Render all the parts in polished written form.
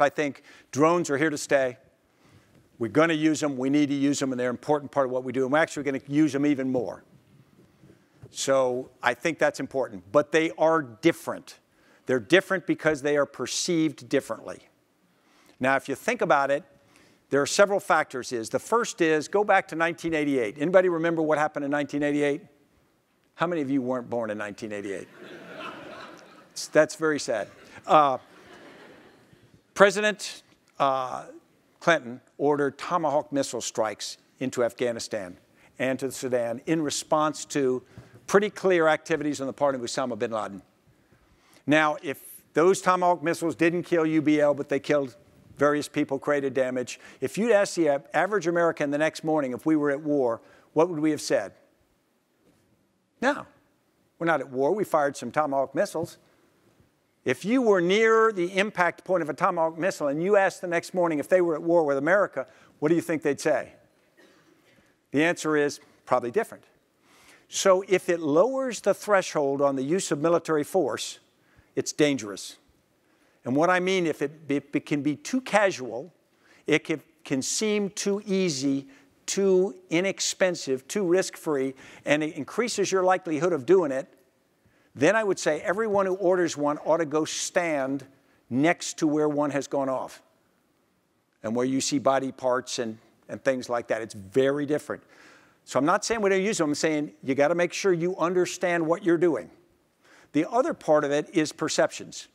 I think drones are here to stay. We're going to use them. We need to use them, and they're an important part of what we do. And we're actually going to use them even more. So I think that's important. But they are different. They're different because they are perceived differently. Now, if you think about it, there are several factors. The first is, go back to 1988. Anybody remember what happened in 1988? How many of you weren't born in 1988? That's very sad. President Clinton ordered Tomahawk missile strikes into Afghanistan and to the Sudan in response to pretty clear activities on the part of Osama bin Laden. Now, if those Tomahawk missiles didn't kill UBL, but they killed various people, created damage, if you'd asked the average American the next morning if we were at war, what would we have said? No, we're not at war. We fired some Tomahawk missiles. If you were near the impact point of a Tomahawk missile and you asked the next morning if they were at war with America, what do you think they'd say? The answer is probably different. So if it lowers the threshold on the use of military force, it's dangerous. And what I mean, if it can be too casual, it can seem too easy, too inexpensive, too risk-free, and it increases your likelihood of doing it, then I would say everyone who orders one ought to go stand next to where one has gone off and where you see body parts and things like that. It's very different. So I'm not saying we don't use them. I'm saying you got to make sure you understand what you're doing. The other part of it is perceptions.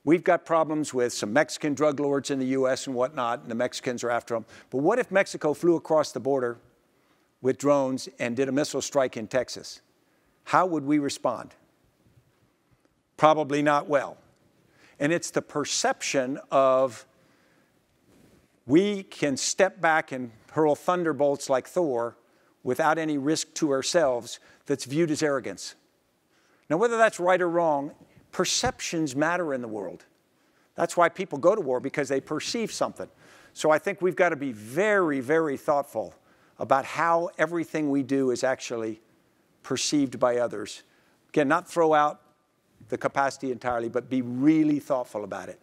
We've got problems with some Mexican drug lords in the U.S. and whatnot, and the Mexicans are after them. But what if Mexico flew across the border with drones and did a missile strike in Texas? How would we respond? Probably not well. And it's the perception of we can step back and hurl thunderbolts like Thor without any risk to ourselves that's viewed as arrogance. Now, whether that's right or wrong, perceptions matter in the world. That's why people go to war, because they perceive something. So I think we've got to be very, very thoughtful about how everything we do is actually perceived by others. Again, not throw out the capacity entirely, but be really thoughtful about it.